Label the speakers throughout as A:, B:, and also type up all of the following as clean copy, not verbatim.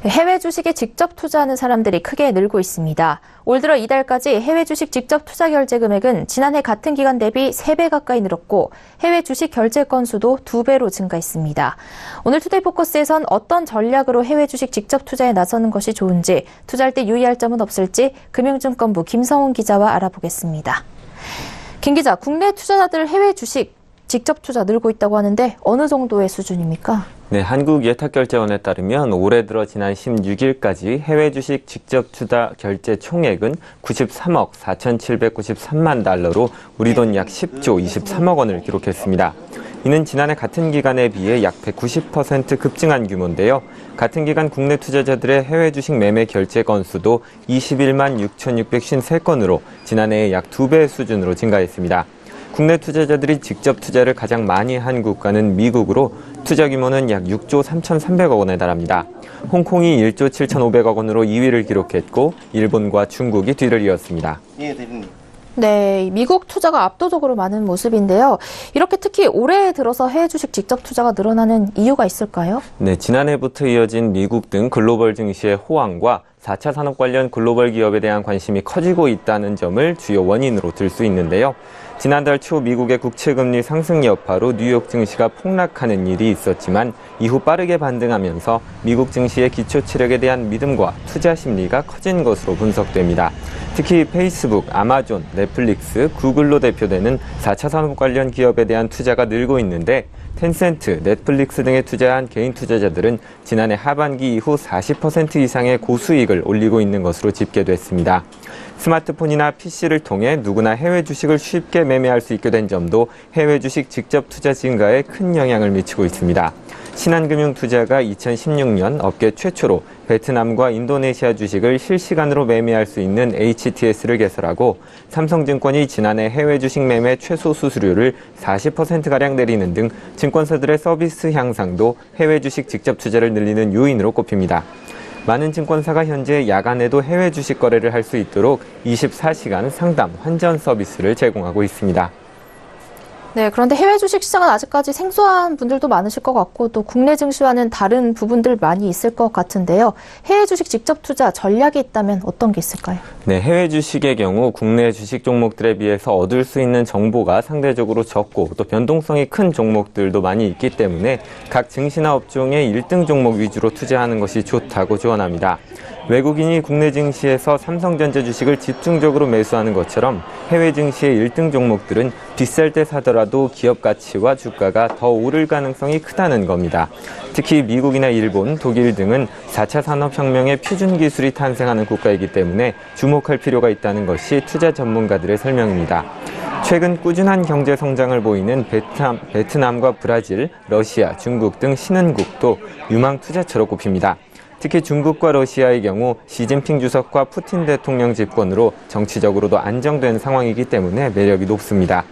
A: 해외 주식에 직접 투자하는 사람들이 크게 늘고 있습니다. 올 들어 이달까지 해외 주식 직접 투자 결제 금액은 지난해 같은 기간 대비 3배 가까이 늘었고 해외 주식 결제 건수도 2배로 증가했습니다. 오늘 투데이 포커스에선 어떤 전략으로 해외 주식 직접 투자에 나서는 것이 좋은지, 투자할 때 유의할 점은 없을지 금융증권부 김성훈 기자와 알아보겠습니다. 김 기자, 국내 투자자들 해외 주식 직접 투자 늘고 있다고 하는데 어느 정도의 수준입니까?
B: 네, 한국예탁결제원에 따르면 올해 들어 지난 16일까지 해외 주식 직접 투자 결제 총액은 93억 4,793만 달러로 우리 돈 약 10조 23억 원을 기록했습니다. 이는 지난해 같은 기간에 비해 약 190% 급증한 규모인데요. 같은 기간 국내 투자자들의 해외 주식 매매 결제 건수도 21만 6,653건으로 지난해의 약 2배 수준으로 증가했습니다. 국내 투자자들이 직접 투자를 가장 많이 한 국가는 미국으로 투자 규모는 약 6조 3,300억 원에 달합니다. 홍콩이 1조 7,500억 원으로 2위를 기록했고 일본과 중국이 뒤를 이었습니다.
A: 네, 미국 투자가 압도적으로 많은 모습인데요. 이렇게 특히 올해 들어서 해외 주식 직접 투자가 늘어나는 이유가 있을까요?
B: 네, 지난해부터 이어진 미국 등 글로벌 증시의 호황과 4차 산업 관련 글로벌 기업에 대한 관심이 커지고 있다는 점을 주요 원인으로 들 수 있는데요. 지난달 초 미국의 국채금리 상승 여파로 뉴욕 증시가 폭락하는 일이 있었지만 이후 빠르게 반등하면서 미국 증시의 기초 체력에 대한 믿음과 투자 심리가 커진 것으로 분석됩니다. 특히 페이스북, 아마존, 넷플릭스, 구글로 대표되는 4차 산업 관련 기업에 대한 투자가 늘고 있는데 텐센트, 넷플릭스 등에 투자한 개인 투자자들은 지난해 하반기 이후 40% 이상의 고수익을 올리고 있는 것으로 집계됐습니다. 스마트폰이나 PC를 통해 누구나 해외 주식을 쉽게 매매할 수 있게 된 점도 해외 주식 직접 투자 증가에 큰 영향을 미치고 있습니다. 신한금융투자가 2016년 업계 최초로 베트남과 인도네시아 주식을 실시간으로 매매할 수 있는 HTS를 개설하고 삼성증권이 지난해 해외 주식 매매 최소 수수료를 40%가량 내리는 등 증권사들의 서비스 향상도 해외 주식 직접 투자를 늘리는 요인으로 꼽힙니다. 많은 증권사가 현재 야간에도 해외 주식 거래를 할 수 있도록 24시간 상담, 환전 서비스를 제공하고 있습니다.
A: 네, 그런데 해외 주식 시장은 아직까지 생소한 분들도 많으실 것 같고 또 국내 증시와는 다른 부분들 많이 있을 것 같은데요. 해외 주식 직접 투자 전략이 있다면 어떤 게 있을까요?
B: 네, 해외 주식의 경우 국내 주식 종목들에 비해서 얻을 수 있는 정보가 상대적으로 적고 또 변동성이 큰 종목들도 많이 있기 때문에 각 증시나 업종의 1등 종목 위주로 투자하는 것이 좋다고 조언합니다. 외국인이 국내 증시에서 삼성전자 주식을 집중적으로 매수하는 것처럼 해외 증시의 1등 종목들은 비쌀 때 사더라도 기업 가치와 주가가 더 오를 가능성이 크다는 겁니다. 특히 미국이나 일본, 독일 등은 4차 산업혁명의 표준 기술이 탄생하는 국가이기 때문에 주목할 필요가 있다는 것이 투자 전문가들의 설명입니다. 최근 꾸준한 경제 성장을 보이는 베트남과 브라질, 러시아, 중국 등 신흥국도 유망 투자처로 꼽힙니다. 특히 중국과 러시아의 경우 시진핑 주석과 푸틴 대통령 집권으로 정치적으로도 안정된 상황이기 때문에 매력이 높습니다.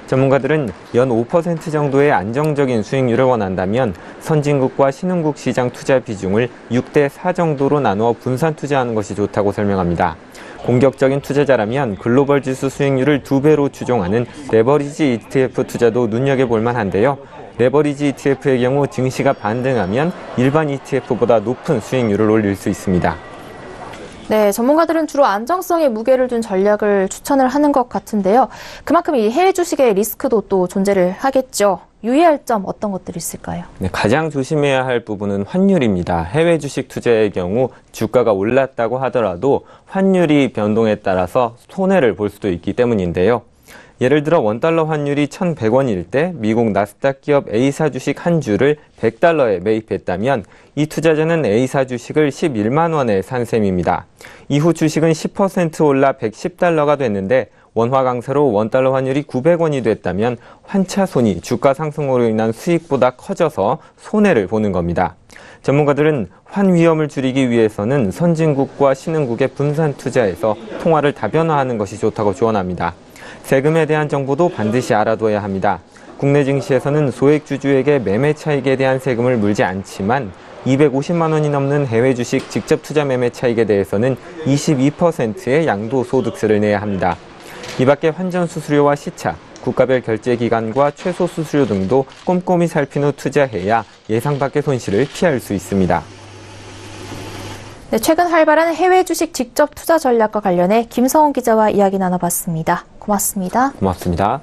B: 전문가들은 연 5% 정도의 안정적인 수익률을 원한다면 선진국과 신흥국 시장 투자 비중을 6대4 정도로 나누어 분산 투자하는 것이 좋다고 설명합니다. 공격적인 투자자라면 글로벌 지수 수익률을 2배로 추종하는 레버리지 ETF 투자도 눈여겨볼 만한데요. 레버리지 ETF의 경우 증시가 반등하면 일반 ETF보다 높은 수익률을 올릴 수 있습니다.
A: 네, 전문가들은 주로 안정성에 무게를 둔 전략을 추천을 하는 것 같은데요. 그만큼 이 해외 주식의 리스크도 또 존재를 하겠죠. 유의할 점 어떤 것들이 있을까요?
B: 네, 가장 조심해야 할 부분은 환율입니다. 해외 주식 투자의 경우 주가가 올랐다고 하더라도 환율이 변동에 따라서 손해를 볼 수도 있기 때문인데요. 예를 들어 원달러 환율이 1,100원일 때 미국 나스닥 기업 A사 주식 한 주를 100달러에 매입했다면 이 투자자는 A사 주식을 11만 원에 산 셈입니다. 이후 주식은 10% 올라 110달러가 됐는데 원화 강세로 원달러 환율이 900원이 됐다면 환차손이 주가 상승으로 인한 수익보다 커져서 손해를 보는 겁니다. 전문가들은 환 위험을 줄이기 위해서는 선진국과 신흥국의 분산 투자에서 통화를 다변화하는 것이 좋다고 조언합니다. 세금에 대한 정보도 반드시 알아둬야 합니다. 국내 증시에서는 소액주주에게 매매 차익에 대한 세금을 물지 않지만 250만 원이 넘는 해외 주식 직접 투자 매매 차익에 대해서는 22%의 양도소득세를 내야 합니다. 이 밖에 환전 수수료와 시차, 국가별 결제 기간과 최소 수수료 등도 꼼꼼히 살핀 후 투자해야 예상 밖의 손실을 피할 수 있습니다.
A: 네, 최근 활발한 해외 주식 직접 투자 전략과 관련해 김성훈 기자와 이야기 나눠봤습니다. 고맙습니다.
B: 고맙습니다.